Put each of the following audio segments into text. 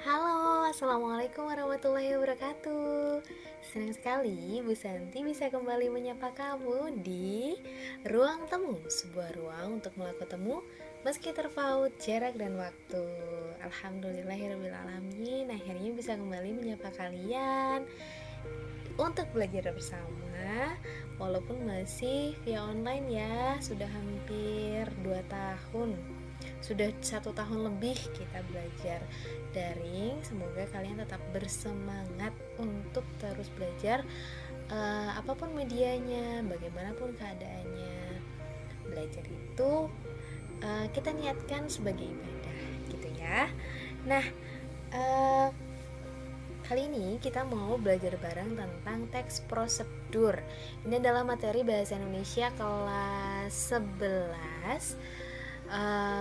Halo, Assalamualaikum warahmatullahi wabarakatuh. Senang sekali Bu Santi bisa kembali menyapa kamu di Ruang Temu, sebuah ruang untuk melakukan temu meski terpaut jarak dan waktu. Alhamdulillahirrahmanirrahim, akhirnya bisa kembali menyapa kalian untuk belajar bersama. Walaupun masih via online ya, sudah hampir 2 tahun, sudah 1 tahun lebih kita belajar daring. Semoga kalian tetap bersemangat untuk terus belajar, apapun medianya, bagaimanapun keadaannya. Belajar itu kita niatkan sebagai ibadah gitu ya. Nah, uh, kali ini kita mau belajar bareng tentang teks prosedur. Ini adalah materi bahasa Indonesia kelas 11,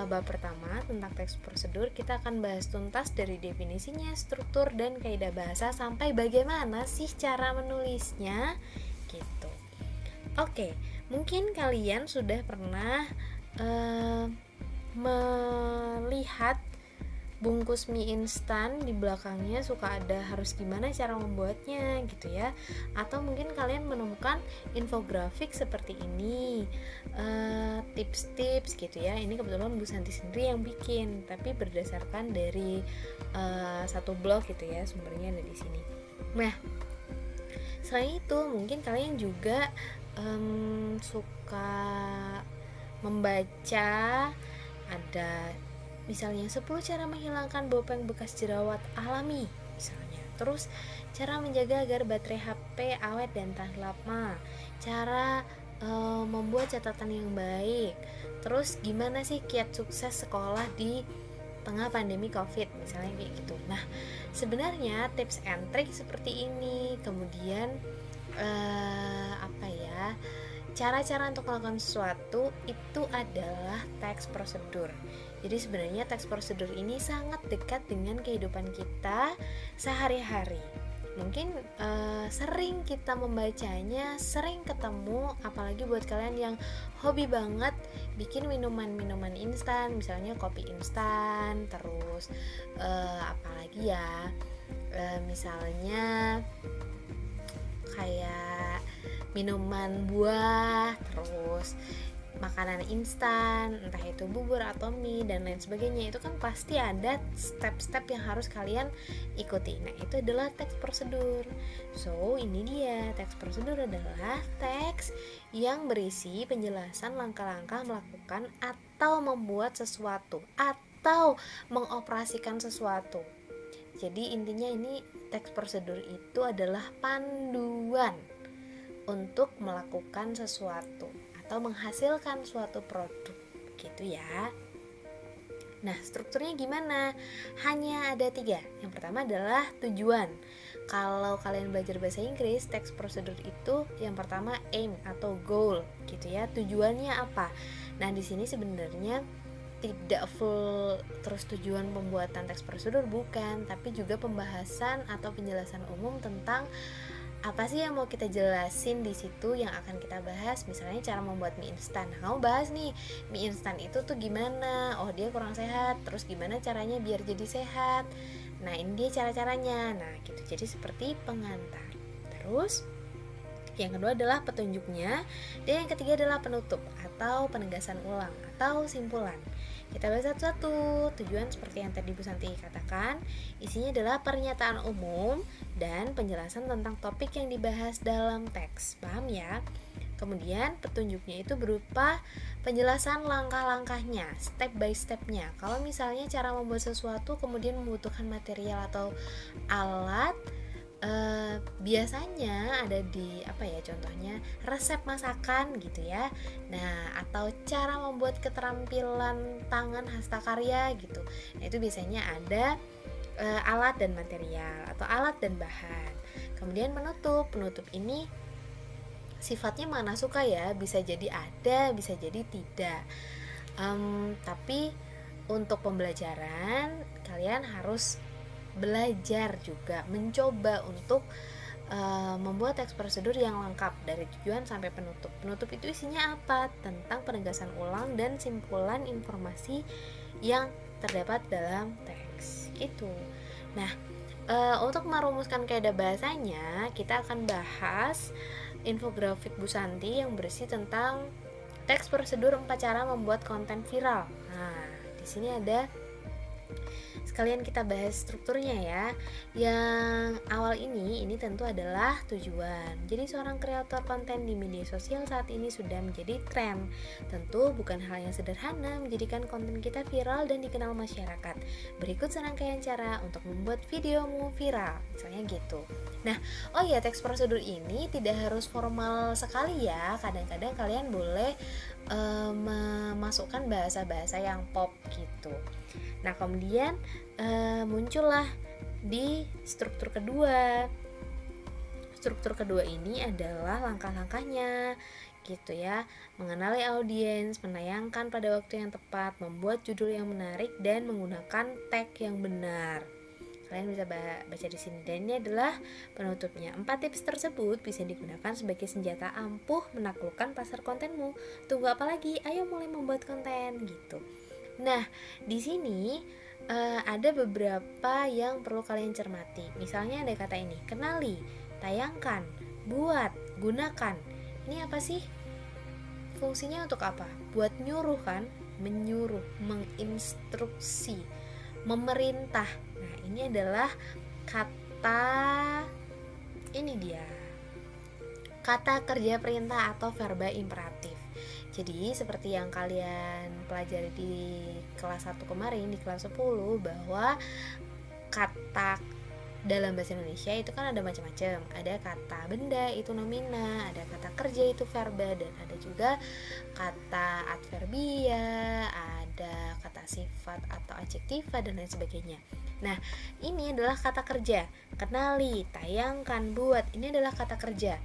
bab pertama tentang teks prosedur. Kita akan bahas tuntas dari definisinya, struktur, dan kaidah bahasa sampai bagaimana sih cara menulisnya gitu. Oke, mungkin kalian sudah pernah melihat bungkus mie instan, di belakangnya suka ada harus gimana cara membuatnya gitu ya. Atau mungkin kalian menemukan infografik seperti ini, tips-tips gitu ya. Ini kebetulan Bu Santi sendiri yang bikin, tapi berdasarkan dari satu blog gitu ya, sumbernya ada di sini. Nah, selain itu mungkin kalian juga suka membaca, ada misalnya 10 cara menghilangkan bopeng bekas jerawat alami misalnya. Terus cara menjaga agar baterai HP awet dan tahan lama, cara membuat catatan yang baik. Terus gimana sih kiat sukses sekolah di tengah pandemi Covid misalnya kayak gitu. Nah, sebenarnya tips and trick seperti ini. Kemudian apa ya? Cara-cara untuk melakukan sesuatu itu adalah teks prosedur. Jadi sebenarnya teks prosedur ini sangat dekat dengan kehidupan kita sehari-hari. Mungkin sering kita membacanya, sering ketemu, apalagi buat kalian yang hobi banget bikin minuman-minuman instan, misalnya kopi instan, terus apalagi ya, misalnya kayak minuman buah, terus makanan instan, entah itu bubur atau mie dan lain sebagainya. Itu kan pasti ada step-step yang harus kalian ikuti. Nah, itu adalah teks prosedur. So, ini dia, teks prosedur adalah teks yang berisi penjelasan langkah-langkah melakukan atau membuat sesuatu atau mengoperasikan sesuatu. Jadi intinya ini teks prosedur itu adalah panduan untuk melakukan sesuatu atau menghasilkan suatu produk gitu ya. Nah, strukturnya gimana? Hanya ada 3. Yang pertama adalah tujuan. Kalau kalian belajar bahasa Inggris, teks prosedur itu yang pertama aim atau goal gitu ya. Tujuannya apa? Nah, di sini sebenarnya tidak full terus tujuan pembuatan teks prosedur, bukan, tapi juga pembahasan atau penjelasan umum tentang apa sih yang mau kita jelasin di situ yang akan kita bahas. Misalnya cara membuat mie instan. Nah, kamu bahas nih, mie instan itu tuh gimana? Oh, dia kurang sehat. Terus gimana caranya biar jadi sehat? Nah, ini dia cara-caranya. Nah, gitu. Jadi seperti pengantar. Terus yang kedua adalah petunjuknya, dan yang ketiga adalah penutup atau penegasan ulang atau simpulan. Kita bahas satu-satu. Tujuan seperti yang tadi Bu Santi katakan, isinya adalah pernyataan umum dan penjelasan tentang topik yang dibahas dalam teks. Paham ya? Kemudian petunjuknya itu berupa penjelasan langkah-langkahnya, step by stepnya. Kalau misalnya cara membuat sesuatu kemudian membutuhkan material atau alat, biasanya ada di contohnya resep masakan gitu ya. Nah, atau cara membuat keterampilan tangan hastakarya gitu. Nah, itu biasanya ada alat dan material atau alat dan bahan. Kemudian penutup ini sifatnya mana suka ya, bisa jadi ada, bisa jadi tidak. Tapi untuk pembelajaran kalian harus belajar juga, mencoba untuk membuat teks prosedur yang lengkap dari tujuan sampai penutup. Penutup itu isinya apa? Tentang penegasan ulang dan simpulan informasi yang terdapat dalam teks gitu. Nah, untuk merumuskan kaidah bahasanya, kita akan bahas infografik Bu Santi yang berisi tentang teks prosedur 4 cara membuat konten viral. Nah, di sini ada, sekalian kita bahas strukturnya ya. Yang awal ini tentu adalah tujuan. Jadi seorang kreator konten di media sosial saat ini sudah menjadi tren. Tentu bukan hal yang sederhana menjadikan konten kita viral dan dikenal masyarakat. Berikut serangkaian cara untuk membuat videomu viral, misalnya gitu. Nah, oh iya, teks prosedur ini tidak harus formal sekali ya. Kadang-kadang kalian boleh memasukkan bahasa-bahasa yang pop gitu. Nah, kemudian muncullah di struktur kedua. Struktur kedua ini adalah langkah-langkahnya gitu ya. Mengenali audiens, menayangkan pada waktu yang tepat, membuat judul yang menarik, dan menggunakan tag yang benar. Kalian bisa baca di sini, dan ini adalah penutupnya. 4 tips tersebut bisa digunakan sebagai senjata ampuh menaklukkan pasar kontenmu. Tunggu apa lagi? Ayo mulai membuat konten gitu. Nah, di sini ada beberapa yang perlu kalian cermati. Misalnya ada kata ini, kenali, tayangkan, buat, gunakan. Ini apa sih? Fungsinya untuk apa? Buat nyuruh kan? Menyuruh, menginstruksi, memerintah. Nah, ini adalah kata, ini dia, kata kerja perintah atau verba imperatif. Jadi seperti yang kalian pelajari di kelas 1 kemarin, di kelas 10, bahwa kata dalam bahasa Indonesia itu kan ada macam-macam. Ada kata benda, itu nomina, ada kata kerja, itu verba, dan ada juga kata adverbia, ada kata sifat atau adjektiva, dan lain sebagainya. Nah, ini adalah kata kerja. Kenali, tayangkan, buat. Ini adalah kata kerja.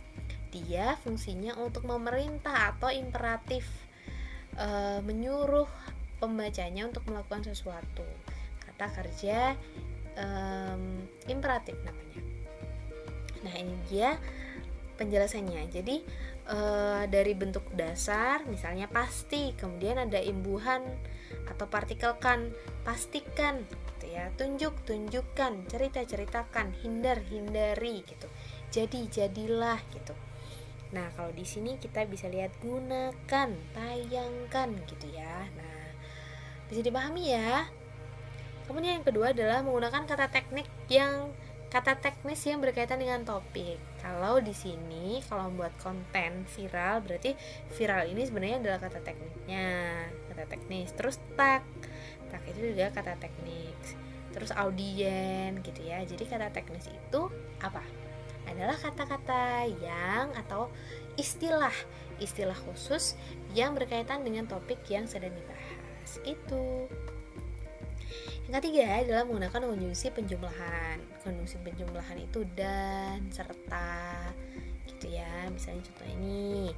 Dia fungsinya untuk memerintah atau imperatif, menyuruh pembacanya untuk melakukan sesuatu. Kata kerja imperatif namanya. Nah, ini dia penjelasannya. Jadi dari bentuk dasar, misalnya pasti, kemudian ada imbuhan atau partikel kan, pastikan gitu ya, tunjuk, tunjukkan, cerita, ceritakan, hindar, hindari gitu, jadi, jadilah gitu. Nah, kalau di sini kita bisa lihat gunakan, tayangkan gitu ya. Nah, bisa dipahami ya. Kemudian yang kedua adalah menggunakan kata teknis yang berkaitan dengan topik. Kalau di sini kalau membuat konten viral, berarti viral ini sebenarnya adalah kata tekniknya, kata teknis. Terus tag itu juga kata teknis. Terus audien gitu ya. Jadi kata teknis itu apa? Adalah kata-kata yang atau istilah khusus yang berkaitan dengan topik yang sedang dibahas gitu. Yang ketiga adalah menggunakan konjungsi penjumlahan. Konjungsi penjumlahan itu dan, serta gitu ya. Misalnya contoh ini,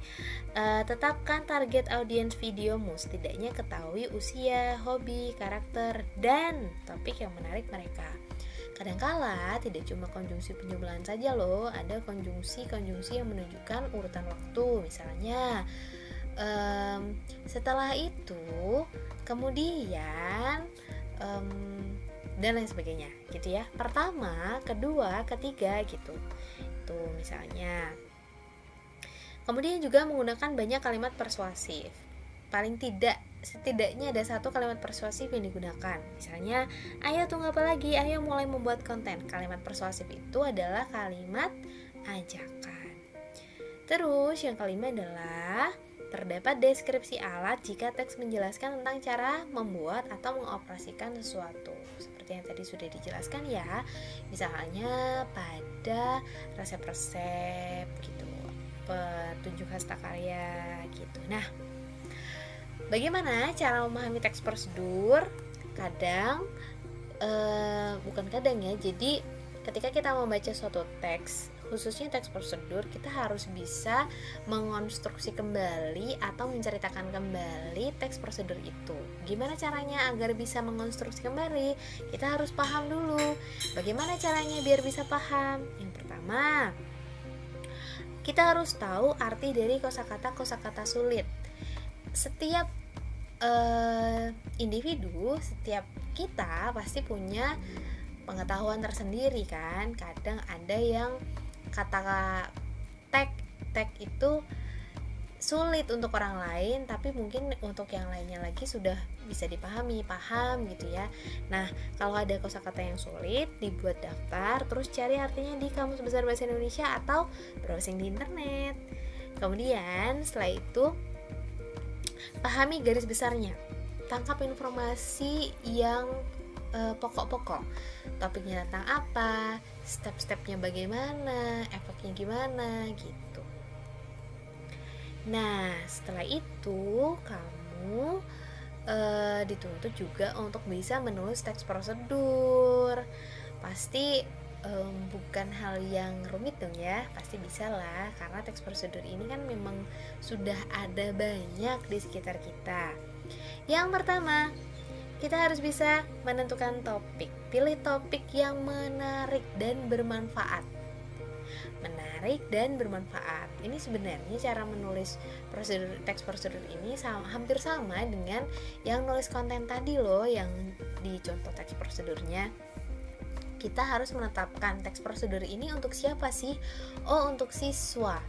tetapkan target audiens videomu, setidaknya ketahui usia, hobi, karakter, dan topik yang menarik mereka. Kadangkala tidak cuma konjungsi penjumlahan saja loh, ada konjungsi yang menunjukkan urutan waktu. Misalnya setelah itu, kemudian, dan lain sebagainya gitu ya. Pertama, kedua, ketiga gitu. Itu misalnya. Kemudian juga menggunakan banyak kalimat persuasif. Paling tidak, setidaknya ada satu kalimat persuasif yang digunakan. Misalnya, ayo tunggu apa lagi, ayo mulai membuat konten. Kalimat persuasif itu adalah kalimat ajakan. Terus yang kelima adalah terdapat deskripsi alat jika teks menjelaskan tentang cara membuat atau mengoperasikan sesuatu. Seperti yang tadi sudah dijelaskan ya. Misalnya pada resep-resep gitu, petunjuk hasta-karya gitu. Nah, bagaimana cara memahami teks prosedur? Bukan kadang ya. Jadi ketika kita membaca suatu teks, khususnya teks prosedur, kita harus bisa mengonstruksi kembali atau menceritakan kembali teks prosedur itu. Gimana caranya agar bisa mengonstruksi kembali? Kita harus paham dulu. Bagaimana caranya biar bisa paham? Yang pertama, kita harus tahu arti dari kosakata sulit. Setiap individu, setiap kita pasti punya pengetahuan tersendiri kan. Kadang ada yang kata tag itu sulit untuk orang lain, tapi mungkin untuk yang lainnya lagi sudah bisa paham gitu ya. Nah, kalau ada kosakata yang sulit, dibuat daftar, terus cari artinya di Kamus Besar Bahasa Indonesia atau browsing di internet. Kemudian setelah itu pahami garis besarnya, tangkap informasi yang pokok-pokok, topiknya tentang apa, step-stepnya bagaimana, efeknya gimana gitu. Nah, setelah itu kamu dituntut juga untuk bisa menulis teks prosedur. Pasti bukan hal yang rumit dong ya, pasti bisa lah, karena teks prosedur ini kan memang sudah ada banyak di sekitar kita. Yang pertama, kita harus bisa menentukan topik. Pilih topik yang menarik dan bermanfaat. Menarik dan bermanfaat. Ini sebenarnya cara menulis teks prosedur ini hampir sama dengan yang nulis konten tadi loh, yang di contoh teks prosedurnya. Kita harus menetapkan teks prosedur ini untuk siapa sih? Oh, untuk siswa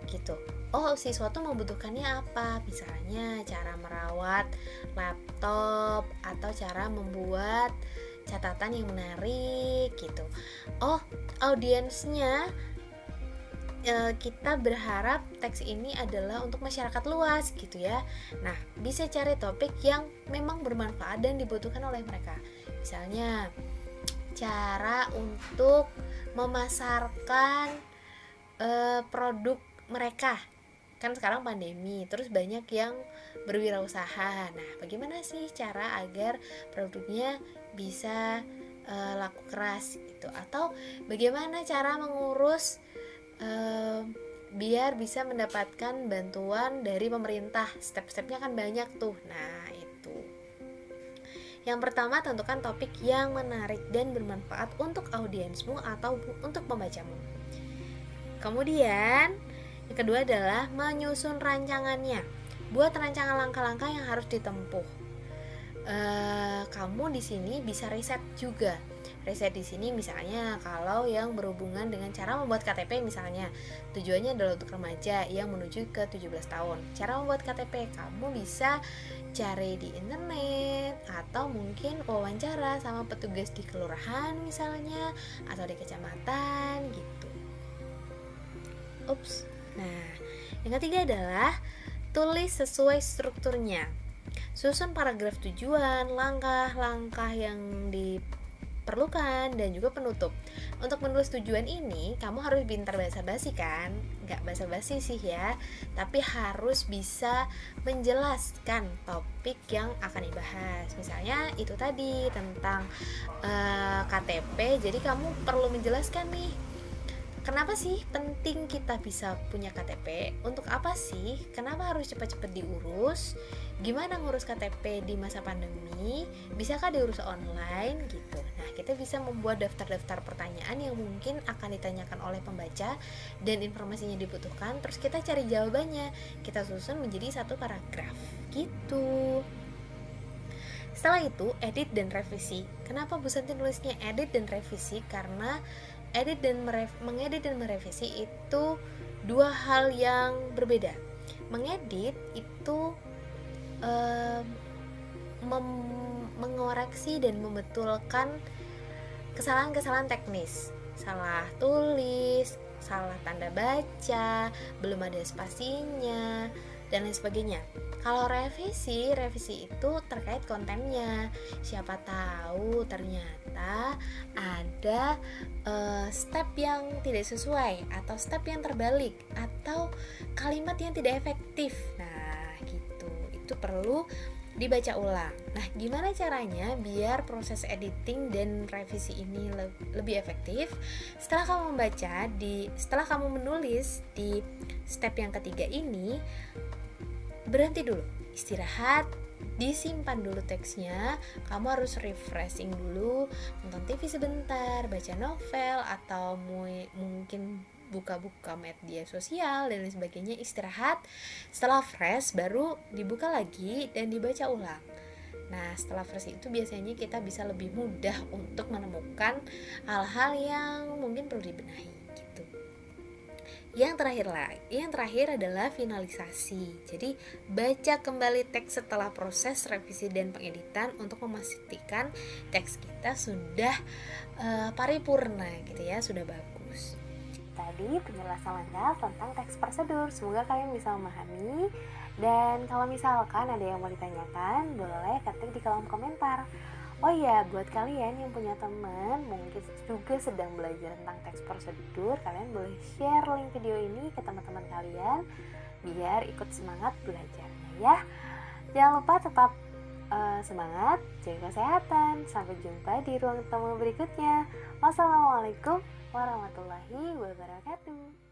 gitu. Oh, siswa tuh membutuhkannya apa? Misalnya cara merawat laptop atau cara membuat catatan yang menarik gitu. Oh, audiensnya kita berharap teks ini adalah untuk masyarakat luas gitu ya. Nah, bisa cari topik yang memang bermanfaat dan dibutuhkan oleh mereka. Misalnya cara untuk memasarkan produk mereka. Kan sekarang pandemi, terus banyak yang berwirausaha. Nah, bagaimana sih cara agar produknya bisa laku keras gitu? Atau bagaimana cara mengurus biar bisa mendapatkan bantuan dari pemerintah? Step-stepnya kan banyak tuh. Nah, itu. Yang pertama, tentukan topik yang menarik dan bermanfaat untuk audiensmu atau untuk pembacamu. Kemudian, yang kedua adalah menyusun rancangannya. Buat rancangan langkah-langkah yang harus ditempuh. Kamu di sini bisa riset juga. Riset di sini misalnya kalau yang berhubungan dengan cara membuat KTP misalnya, tujuannya adalah untuk remaja yang menuju ke 17 tahun. Cara membuat KTP kamu bisa cari di internet atau mungkin wawancara sama petugas di kelurahan misalnya atau di kecamatan gitu. Nah, yang ketiga adalah tulis sesuai strukturnya. Susun paragraf tujuan, langkah-langkah yang diperlukan, dan juga penutup. Untuk menulis tujuan ini, kamu harus pintar bahasa basi kan? Nggak bahasa basi sih ya, tapi harus bisa menjelaskan topik yang akan dibahas. Misalnya itu tadi tentang KTP, jadi kamu perlu menjelaskan nih, kenapa sih penting kita bisa punya KTP? Untuk apa sih? Kenapa harus cepat-cepat diurus? Gimana ngurus KTP di masa pandemi? Bisakah diurus online gitu? Nah, kita bisa membuat daftar-daftar pertanyaan yang mungkin akan ditanyakan oleh pembaca dan informasinya dibutuhkan. Terus kita cari jawabannya. Kita susun menjadi satu paragraf gitu. Setelah itu, edit dan revisi. Kenapa Bu Santi nulisnya edit dan revisi? Karena mengedit dan merevisi itu dua hal yang berbeda. Mengedit itu mengoreksi dan membetulkan kesalahan-kesalahan teknis, salah tulis, salah tanda baca, belum ada spasinya, dan lain sebagainya. Kalau revisi itu terkait kontennya. Siapa tahu ternyata ada step yang tidak sesuai, atau step yang terbalik, atau kalimat yang tidak efektif. Nah, gitu. Itu perlu dibaca ulang. Nah, gimana caranya biar proses editing dan revisi ini lebih efektif? Setelah kamu menulis di step yang ketiga ini, berhenti dulu, istirahat, disimpan dulu teksnya. Kamu harus refreshing dulu, nonton TV sebentar, baca novel, atau mungkin buka-buka media sosial dan lain sebagainya. Istirahat, setelah fresh baru dibuka lagi dan dibaca ulang. Nah, setelah fresh itu biasanya kita bisa lebih mudah untuk menemukan menemukan hal-hal yang mungkin perlu dibenahi gitu. Yang terakhir adalah finalisasi. Jadi baca kembali teks setelah proses revisi dan pengeditan untuk memastikan teks kita sudah paripurna gitu ya, sudah bagus. Tadi penjelasan lengkap tentang teks prosedur. Semoga kalian bisa memahami. Dan kalau misalkan ada yang mau ditanyakan, boleh ketik di kolom komentar. Oh iya, buat kalian yang punya teman mungkin juga sedang belajar tentang teks prosedur, kalian boleh share link video ini ke teman-teman kalian biar ikut semangat belajarnya ya. Jangan lupa tetap semangat, jaga kesehatan. Sampai jumpa di ruang tamu berikutnya. Wassalamualaikum warahmatullahi wabarakatuh.